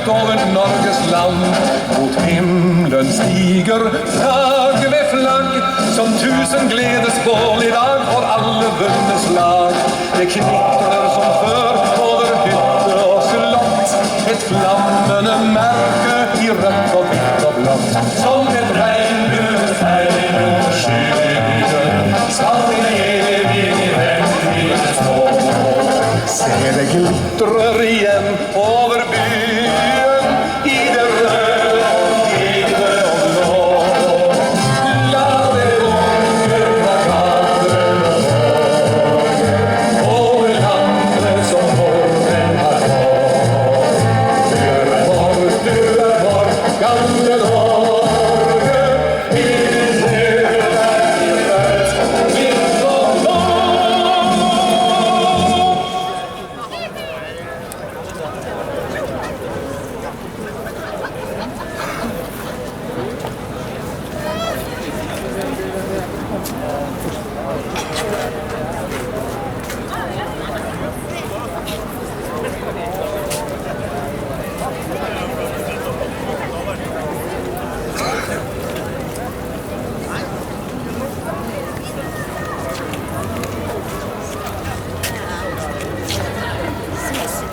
over Norges land. Mot himlen stiger flagg ved flagg, som tusen gledesbål I dag for alle vunne slag. Det knitrer som før over hytte og slott, et flammende merke I rødt og hvitt og blått. Som et regnbuestegn over skyen skal det evig vennlig stå. Se det glitrer igjen over byen I det røde og hvite og blå. La det unge plakater over landet som våren har gått. Du vår, gamle Norge, I din nødvendighet, hvitt og blå.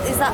Is that...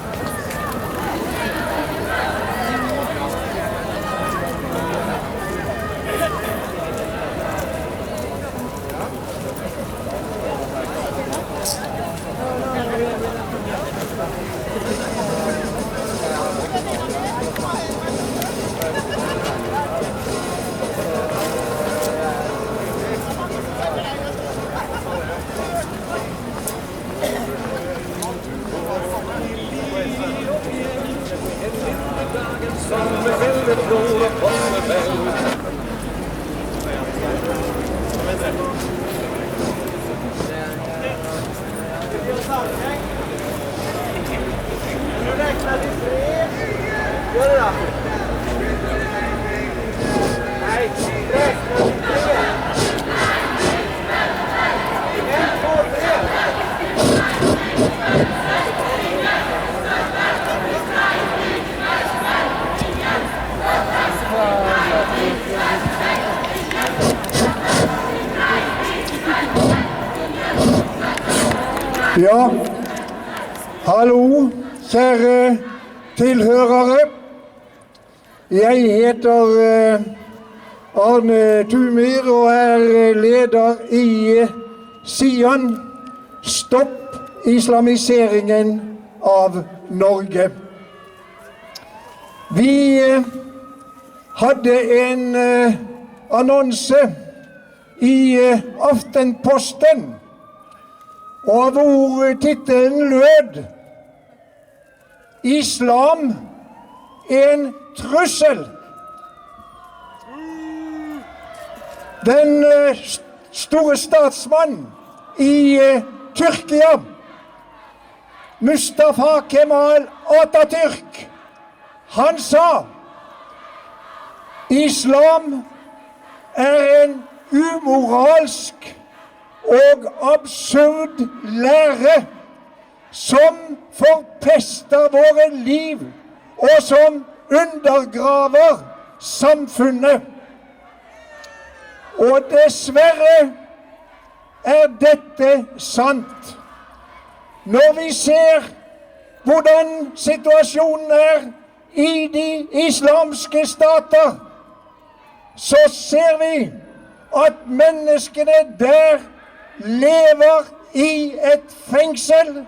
Ja, hallo, kjære tilhørere. Jeg heter Arne Tumyr og leder I Sian. Stopp islamiseringen av Norge. Vi hadde en annonse I Aftenposten, og hvor titelen lød Islam en trussel. Den store statsmann I Tyrkia, Mustafa Kemal Atatürk, han sa Islam en umoralsk og absurd lære som forpester våre liv og som undergraver samfunnet. Og dessverre dette sant. Når vi ser hvordan situasjonen I de islamske stater, så ser vi at menneskene der lever I et fengsel,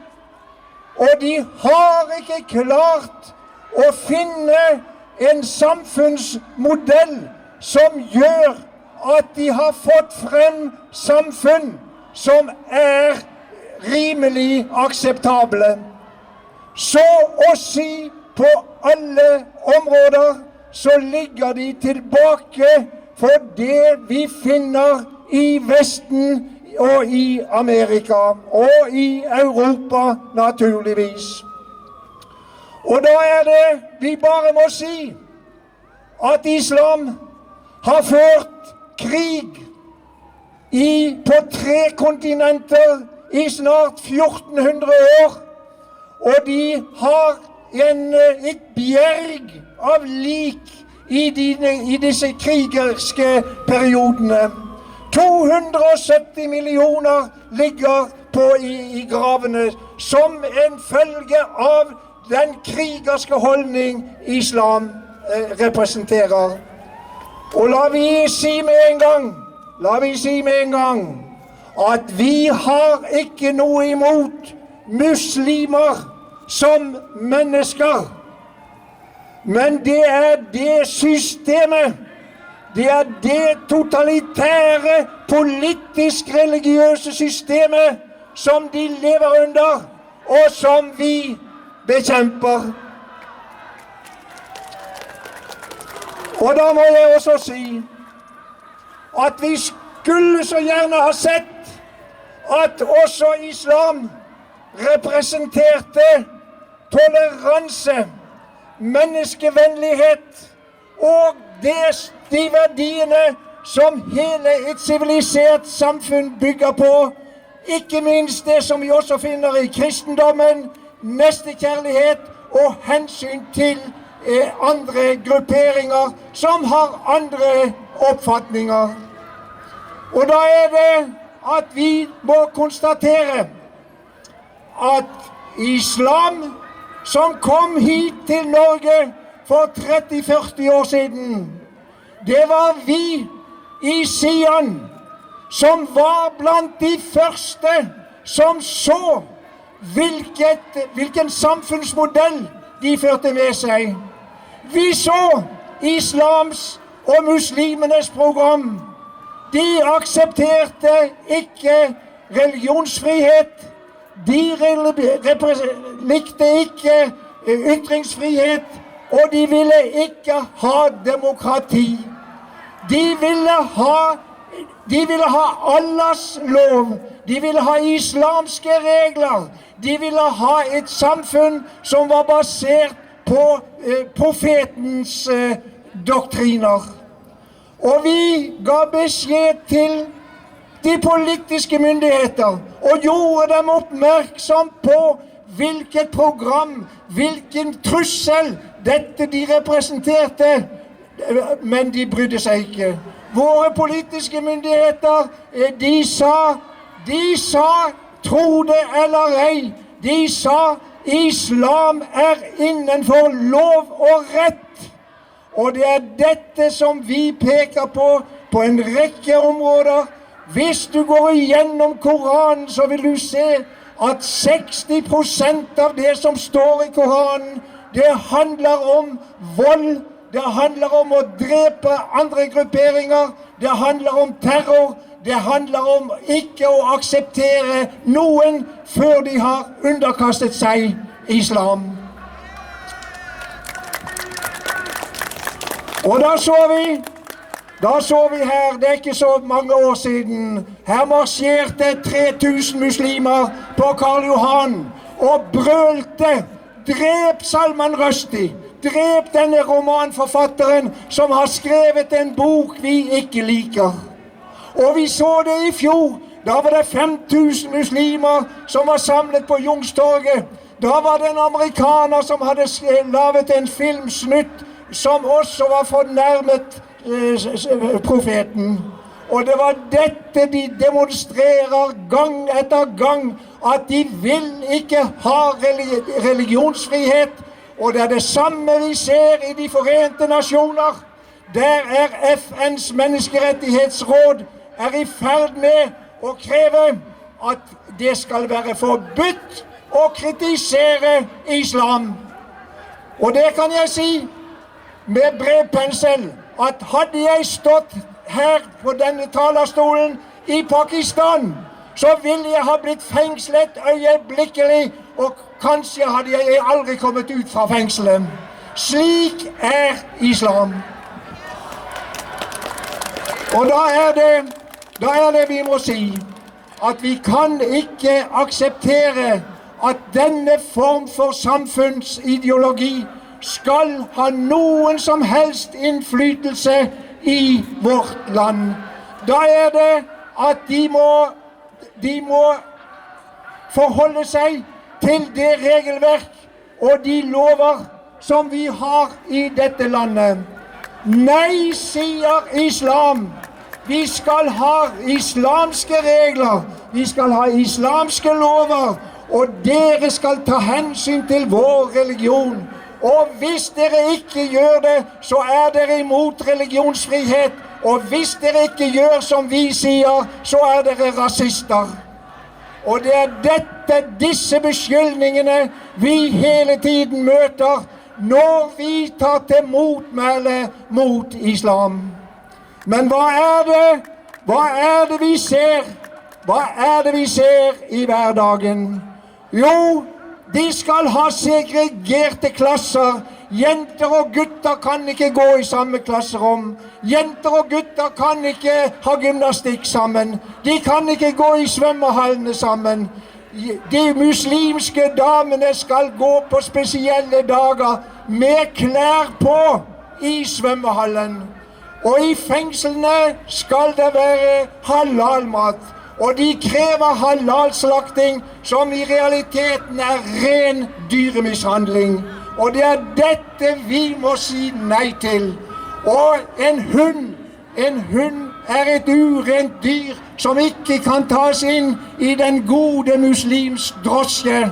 og de har ikke klart å finne en samfunnsmodell som gjør at de har fått frem samfunn som rimelig akseptable. Så å si på alle områder så ligger de tilbake for det vi finner I Vesten og I Amerika og I Europa naturligvis. Og da det vi bare må si at islam har ført krig på 3 kontinenter I snart 1400 år, og de har et bjerg av lik i disse krigerske periodene. 270 millioner ligger i gravene som en følge av den krigerske holdning islam representerer. Og la vi si med en gang at vi har ikke noe imot muslimer som mennesker. Men det er det systemet, det er det totalitære, politisk-religiøse systemet som de lever under, og som vi bekjemper. Og da må jeg også si at vi skulle så gjerne ha sett at også islam representerte toleranse, menneskevennlighet og de verdiene som hele et sivilisert samfunn bygger på. Ikke minst det som vi også finner i kristendommen, nestekjærlighet og hensyn til andre grupperinger som har andre oppfatninger. Og da er det at vi må konstatere at islam som kom hit til Norge for 30-40 år siden, det var vi i Sion som var blant de første som så hvilken samfunnsmodell de førte med seg. Vi så islams og muslimenes program. De aksepterte ikke religionsfrihet. De likte ikke ytringsfrihet, og de ville ikke ha demokrati. De ville ha Allahs lov. De ville ha islamske regler. De ville ha et samfunn som var basert på profetens doktriner. Og vi ga beskjed til de politiske myndigheter og gjorde dem oppmerksom på hvilket program, hvilken trussel dette de representerte, men de brydde seg ikke. Våre politiske myndigheter, de sa, tro det eller ei, de sa islam er innenfor lov og rett. Og det er dette som vi peker på en rekke områder. Hvis du går igjennom Koranen, så vil du se at 60% av det som står i Koranen, det handler om vold, det handler om å drepe andre grupperinger, det handler om terror, det handler om ikke å akseptere noen før de har underkastet seg islam. Og da så vi her, det er ikke så mange år siden, her marsjerte 3000 muslimer på Karl Johan og brølte, drep Salman Rushdie, drep denne romanforfatteren som har skrevet en bok vi ikke liker. Og vi så det i fjor, da var det 5000 muslimer som var samlet på Youngstorget. Da var det en amerikaner som hadde lavet en filmsnutt som også var fornærmet profeten. Og det var dette de demonstrerer gang etter gang, at de vil ikke ha religionsfrihet. Og det er det samme vi ser i de Forente Nasjoner. Der er FNs menneskerettighetsråd i ferd med å kreve at det skal være forbudt å kritisere islam. Og det kan jeg si med bred pensel, at hadde jeg stått her på denne talerstolen i Pakistan, så ville jeg ha blitt fengslet øyeblikkelig, og kanskje hadde jeg aldri kommet ut fra fengselet. Slik er islam. Og da er det vi må si, at vi kan ikke akseptere at denne form for samfunnsideologi skal ha noen som helst innflytelse i vårt land. Da er det at de må forholde seg til det regelverk og de lover som vi har i dette landet. Nei, sier islam. Vi skal ha islamske regler, vi skal ha islamske lover, og dere skal ta hensyn til vår religion. Og hvis dere ikke gjør det, så er dere imot religionsfrihet. Og hvis dere ikke gjør som vi sier, så er dere rasister. Og det er disse beskyldningene vi hele tiden møter når vi tar til motmæle mot islam. Men hva er det vi ser? Hva er det vi ser i hverdagen? Jo, de skal ha segregerte klasser. Jenter og gutter kan ikke gå i samme klasserom. Jenter og gutter kan ikke ha gymnastikk sammen. De kan ikke gå i svømmehallene sammen. De muslimske damene skal gå på spesielle dager med klær på i svømmehallen. Og i fengslene skal det være halalmat. Og de krever halalslakting, som i realiteten er ren dyremishandling. Og det er dette vi må si nei til. Og en hund er et urent dyr som ikke kan tas inn i den gode muslims drosje.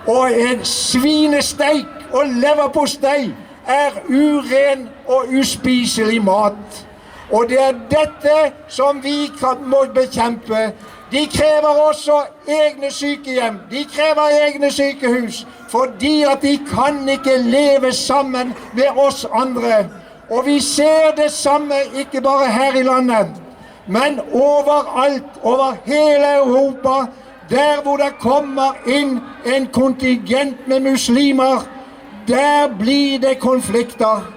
Og en svinesteik og leverpostei er uren og uspiselig mat. Og det er dette som vi må bekjempe. De krever også egne sykehjem, de krever egne sykehus, fordi at de kan ikke leve sammen med oss andre. Og vi ser det samme ikke bare her i landet, men overalt, over hele Europa, der hvor det kommer inn en kontingent med muslimer, der blir det konflikter,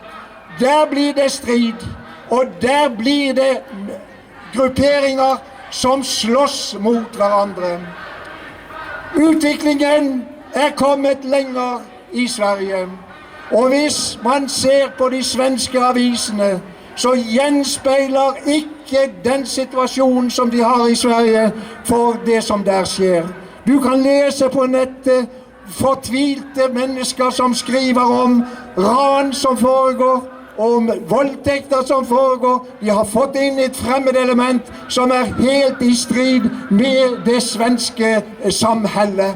der blir det strid, og der blir det grupperinger som slåss mot hverandre. Utviklingen er kommet lenger i Sverige, og hvis man ser på de svenske avisene, så gjenspeiler ikke den situasjonen som de har i Sverige for det som der skjer. Du kan lese på nettet fortvilte mennesker som skriver om ran som foregår, om voldtekter som foregår. De har fått inn et fremmed element som er helt i strid med det svenske samhellet.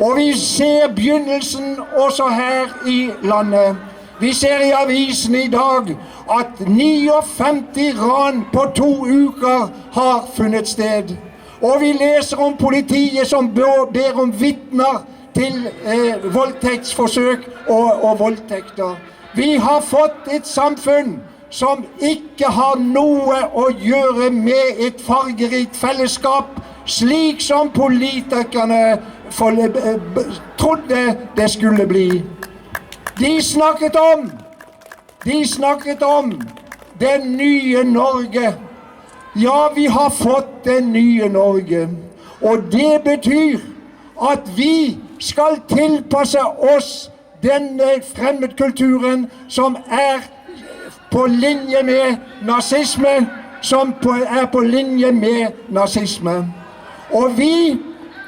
Og vi ser begynnelsen også her i landet. Vi ser i avisen i dag at 59 ran på 2 uker har funnet sted. Og vi leser om politiet som ber om vitner til voldtektsforsøk og voldtekter. Vi har fått et samfunn som ikke har noe å gjøre med et fargerikt fellesskap, slik som politikerne trodde det skulle bli. De snakket om det nye Norge. Ja, vi har fått det nye Norge. Og det betyr at vi skal tilpasse oss denne fremmedkulturen som er på linje med nazisme, er på linje med nazisme. Og vi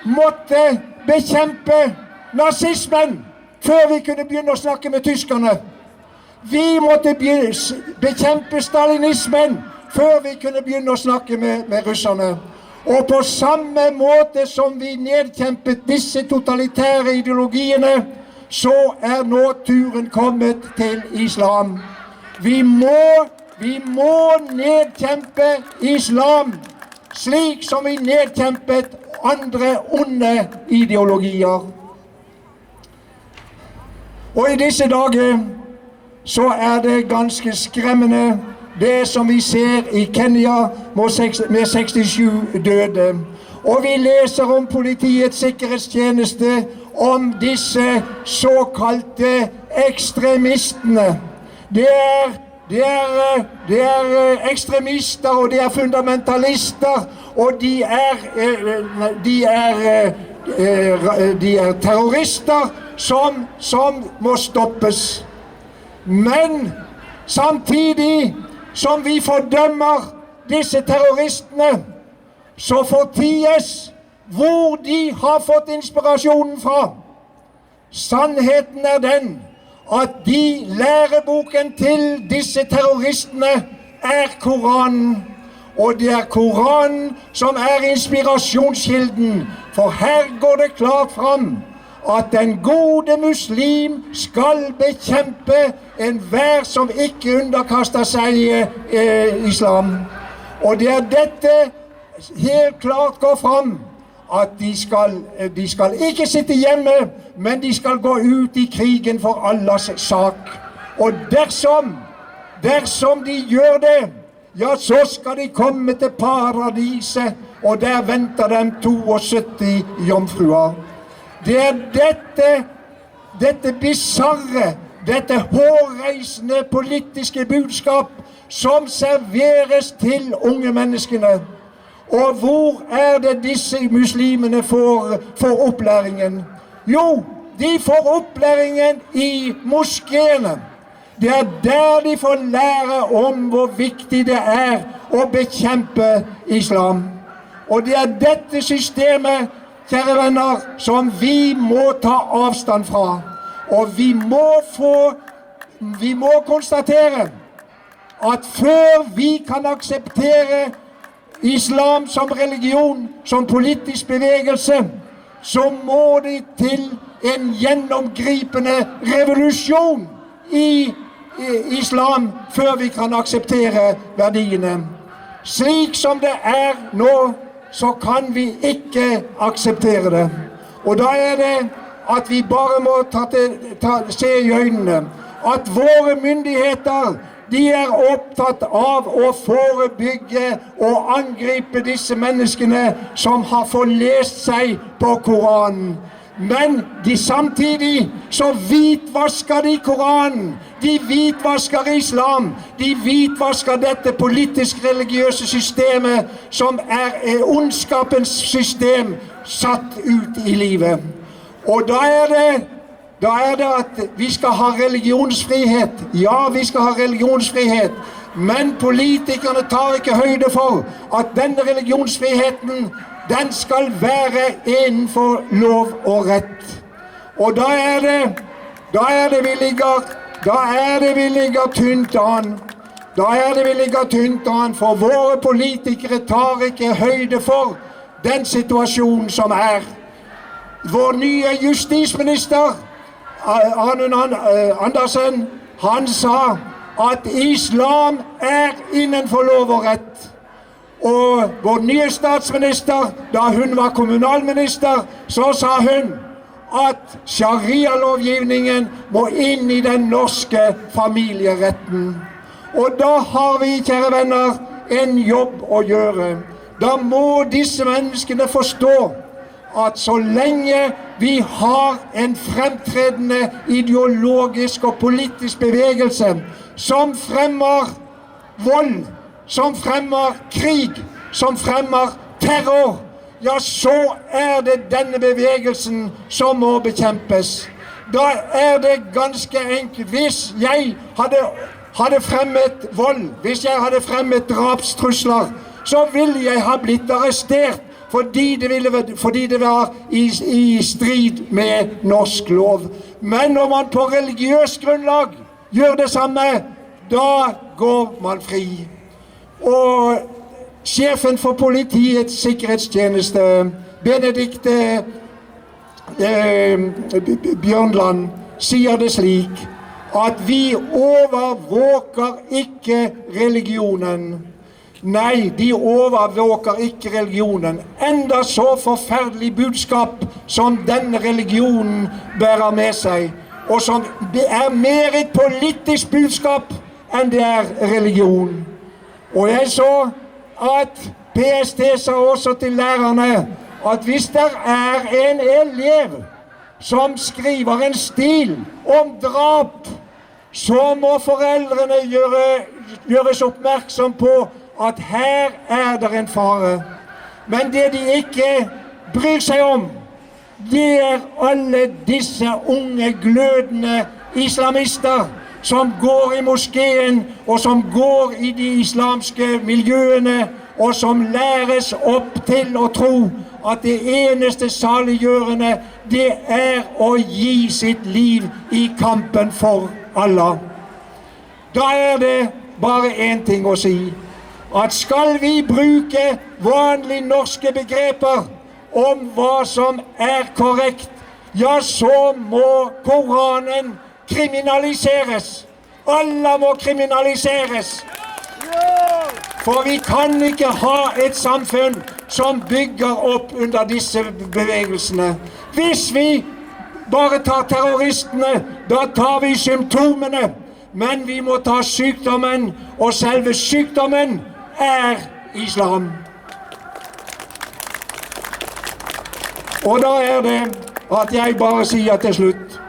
måtte bekjempe nazismen før vi kunne begynne å snakke med tyskerne. Vi måtte bekjempe stalinismen før vi kunne begynne å snakke med russerne. Og på samme måte som vi nedkjempet disse totalitære ideologiene, så er nå turen kommet til islam. Vi må nedkjempe islam, slik som vi nedkjempet andre onde ideologier. Og i disse dager så er det ganske skremmende det som vi ser i Kenya med 67 døde. Og vi leser om politiets sikkerhetstjeneste, om disse såkalte ekstremistene. Det er ekstremister, og det er fundamentalister, og de er terrorister som må stoppes. Men samtidig som vi fordømmer disse terroristene, så forties hvor de har fått inspirasjonen fra. Sannheten er den at læreboken til disse terroristene er Koranen. Og det er Koranen som er inspirasjonskilden, for her går det klart fram at den gode muslim skal bekjempe enhver som ikke underkaster seg islam. Og det er dette helt klart går fram, at de skal ikke sitte hjemme, men de skal gå ut i krigen for Allahs sak. Og dersom de gjør det, ja, så skal de komme til paradiset, og der venter dem 72 jomfruer. Det er dette bizarre, dette hårreisende politiske budskap som serveres til unge menneskene. Og hvor er det disse muslimene får opplæringen? Jo, de får opplæringen i moskéene. Det er der de får lære om hvor viktig det er å bekjempe islam. Og det er dette systemet, kjære venner, som vi må ta avstand fra. Og vi må konstatere at før vi kan akseptere islam som religion, som politisk bevegelse, så må det til en gjennomgripende revolusjon i islam før vi kan akseptere verdiene. Slik som det er nå, så kan vi ikke akseptere det. Og da er det at vi bare må se i øynene at våre myndigheter, de er opptatt av å forebygge og angripe disse menneskene som har forlest seg på Koranen. Men samtidig så hvitvasker de Koranen, de hvitvasker islam, de hvitvasker dette politisk-religiøse systemet som er ondskapens system satt ut i livet. Og da er det at vi skal ha religionsfrihet. Ja, vi skal ha religionsfrihet. Men politikerne tar ikke høyde for at denne religionsfriheten, den skal være innenfor lov og rett. Og da er det vi ligger tynt an. Da er det vi ligger tynt an, for våre politikere tar ikke høyde for den situasjonen som er. Vår nye justisminister, Anund Andersen, han sa at islam er innenfor lov og rett. Og vår nye statsminister, da hun var kommunalminister, så sa hun at sharia-lovgivningen må inn i den norske familieretten. Og da har vi, kjære venner, en jobb å gjøre. Da må disse menneskene forstå at så lenge vi har en fremtredende ideologisk og politisk bevegelse som fremmer vold, som fremmer krig, som fremmer terror, ja, så er det denne bevegelsen som må bekjempes. Da er det ganske enkelt. Hvis jeg hadde fremmet vold, hvis jeg hadde fremmet drapstrusler, så ville jeg ha blitt arrestert fordi det var i strid med norsk lov. Men når man på religiøst grunnlag gjør det samme, da går man fri. Og sjefen for Politiets sikkerhetstjeneste, Benedikte Bjørnland, sier det slik at vi overvåker ikke religionen. Nei, de overvåker ikke religionen. Enda så forferdelig budskap som denne religionen bærer med seg, og som er mer et politisk budskap enn det er religion. Og jeg så at PST sa også til lærerne at hvis det er en elev som skriver en stil om drap, så må foreldrene gjøres oppmerksom på at her er det en fare. Men det de ikke bryr seg om, det er alle disse unge, glødende islamister som går i moskeen, og som går i de islamske miljøene, og som læres opp til å tro at det eneste saliggjørende, det er å gi sitt liv i kampen for Allah. Da er det bare en ting å si, at skal vi bruke vanlige norske begreper om hva som er korrekt, ja, så må Koranen kriminaliseres. Allah må kriminaliseres. For vi kan ikke ha et samfunn som bygger opp under disse bevegelsene. Hvis vi bare tar terroristene, da tar vi symptomene. Men vi må ta sykdommen, og selve sykdommen er islam. Og da er det at jeg bare sier til slutt,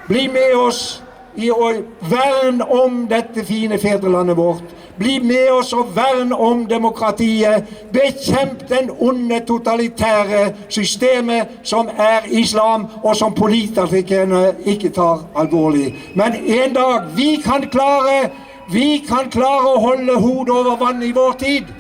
bli med oss i å verne om dette fine fedrelandet vårt. Bli med oss og verne om demokratiet. Bekjemp den onde totalitære systemet som er islam, og som politikerne ikke tar alvorlig. Men en dag, vi kan klare å holde hodet over vann i vår tid.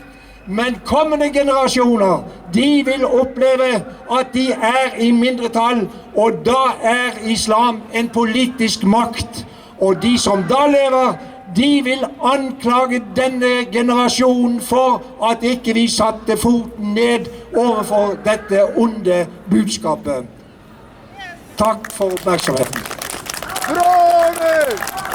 Men kommende generasjoner, de vil oppleve at de er i mindretall, og da er islam en politisk makt. Og de som da lever, de vil anklage denne generasjonen for at ikke vi satte foten ned overfor dette onde budskapet. Takk for oppmerksomheten. Bra!